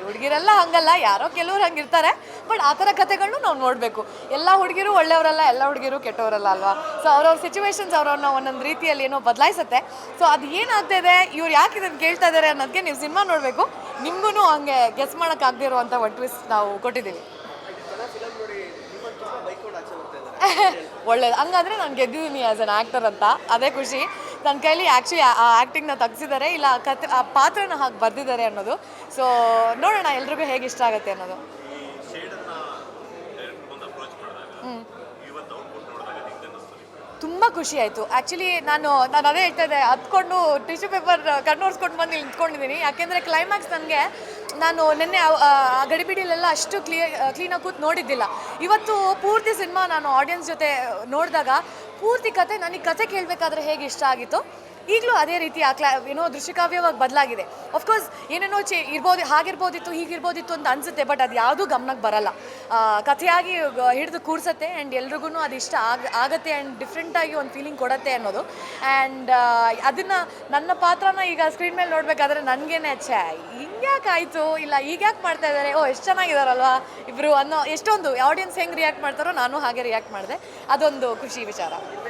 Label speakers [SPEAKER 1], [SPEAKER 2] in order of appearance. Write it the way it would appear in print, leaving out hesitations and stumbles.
[SPEAKER 1] ಹುಡುಗಿರೆಲ್ಲ ಹಂಗಲ್ಲ, ಯಾರೋ ಕೆಲವ್ರು ಹಂಗಿರ್ತಾರೆ. ಬಟ್ ಆ ಥರ ಕಥೆಗಳನ್ನೂ ನಾವು ನೋಡಬೇಕು. ಎಲ್ಲ ಹುಡುಗಿರು ಒಳ್ಳೆಯವರಲ್ಲ, ಎಲ್ಲ ಹುಡುಗಿರು ಕೆಟ್ಟವರಲ್ಲ ಅಲ್ವಾ. ಸೊ ಅವ್ರವ್ರ ಸಿಚುವೇಶನ್ಸ್ ಅವ್ರವ್ರನ್ನ ಒಂದೊಂದು ರೀತಿಯಲ್ಲಿ ಏನೋ ಬದಲಾಯಿಸುತ್ತೆ. ಸೊ ಅದು ಏನಾಗ್ತಾ ಇದೆ, ಇವ್ರು ಯಾಕೆ ಇದನ್ನು ಕೇಳ್ತಾ ಇದ್ದಾರೆ ಅನ್ನೋದಕ್ಕೆ ನೀವು ಸಿನಿಮಾ ನೋಡಬೇಕು. ನಿಮಗೂ ಹಂಗೆ ಗೆಸ್ ಮಾಡೋಕ್ಕಾಗದೇ ಇರುವಂಥ ಒಂದು ಟ್ವಿಸ್ಟ್ ನಾವು ಕೊಟ್ಟಿದ್ದೀವಿ. ಒಳ್ಳೇದು, ಹಂಗಾದ್ರೆ ನಾನು ಗೆದ್ದಿದ್ದೀನಿ ಆ್ಯಸ್ ಅನ್ ಆ್ಯಕ್ಟರ್ ಅಂತ, ಅದೇ ಖುಷಿ. ನನ್ನ ಕೈಲಿ ಆ್ಯಕ್ಚುಲಿ ಆ ಆ್ಯಕ್ಟಿಂಗ್ನ ತೆಗ್ಸಿದ್ದಾರೆ, ಇಲ್ಲ ಆ ಪಾತ್ರನ ಹಾಗೆ ಬರೆದಿದ್ದಾರೆ ಅನ್ನೋದು. ಸೊ ನೋಡೋಣ ಎಲ್ರಿಗೂ ಹೇಗೆ ಇಷ್ಟ ಆಗುತ್ತೆ ಅನ್ನೋದು. ತುಂಬ ಖುಷಿ ಆಯಿತು. ಆ್ಯಕ್ಚುಲಿ ನಾನು ಅದೇ ಹೇಳ್ತಾ ಇದ್ದೆ, ಹತ್ಕೊಂಡು ಟಿಶ್ಯೂ ಪೇಪರ್ ಕಣ್ಣೋರ್ಸ್ಕೊಂಡು ಬಂದು ಇಲ್ಲಿ ನಿಂತ್ಕೊಂಡಿದ್ದೀನಿ. ಯಾಕೆಂದರೆ ಕ್ಲೈಮ್ಯಾಕ್ಸ್ ನನಗೆ ನಾನು ನಿನ್ನೆ ಆ ಗಡಿಬಿಡಿಲೆಲ್ಲ ಅಷ್ಟು ಕ್ಲೀನಾಗಿ ಕೂತು ನೋಡಿದ್ದಿಲ್ಲ. ಇವತ್ತು ಪೂರ್ತಿ ಸಿನಿಮಾ ನಾನು ಆಡಿಯನ್ಸ್ ಜೊತೆ ನೋಡಿದಾಗ ಪೂರ್ತಿ ಕತೆ, ನನಗೆ ಕತೆ ಕೇಳಬೇಕಾದ್ರೆ ಹೇಗೆ ಇಷ್ಟ ಆಗಿತ್ತು, ಈಗಲೂ ಅದೇ ರೀತಿ ಏನೋ ದೃಶ್ಯಕಾವ್ಯವಾಗಿ ಬದಲಾಗಿದೆ. ಅಫ್ಕೋರ್ಸ್ ಏನೇನೋ ಹಾಗಿರ್ಬೋದಿತ್ತು, ಹೀಗಿರ್ಬೋದಿತ್ತು ಅಂತ ಅನಿಸುತ್ತೆ. ಬಟ್ ಅದು ಯಾವುದೂ ಗಮನಕ್ಕೆ ಬರಲ್ಲ. ಕಥೆಯಾಗಿ ಹಿಡಿದು ಕೂರ್ಸತ್ತೆ ಆ್ಯಂಡ್ ಎಲ್ರಿಗೂ ಅದು ಇಷ್ಟ ಆಗತ್ತೆ ಆ್ಯಂಡ್ ಡಿಫ್ರೆಂಟಾಗಿ ಒಂದು ಫೀಲಿಂಗ್ ಕೊಡುತ್ತೆ ಅನ್ನೋದು. ಆ್ಯಂಡ್ ಅದನ್ನು ನನ್ನ ಪಾತ್ರನ ಈಗ ಸ್ಕ್ರೀನ್ ಮೇಲೆ ನೋಡಬೇಕಾದ್ರೆ ನನಗೇನೆ ಹಿಂಗ್ಯಾಕೆ ಆಯಿತು, ಇಲ್ಲ ಈಗ್ಯಾಕೆ ಮಾಡ್ತಾ ಇದ್ದಾರೆ, ಎಷ್ಟು ಚೆನ್ನಾಗಿದ್ದಾರಲ್ವಾ ಇಬ್ಬರು ಅನ್ನೋ ಎಷ್ಟೊಂದು ಆಡಿಯನ್ಸ್ ಹೆಂಗೆ ರಿಯಾಕ್ಟ್ ಮಾಡ್ತಾರೋ ನಾನು ಹಾಗೆ ರಿಯಾಕ್ಟ್ ಮಾಡಿದೆ. ಅದೊಂದು ಖುಷಿ ವಿಚಾರ.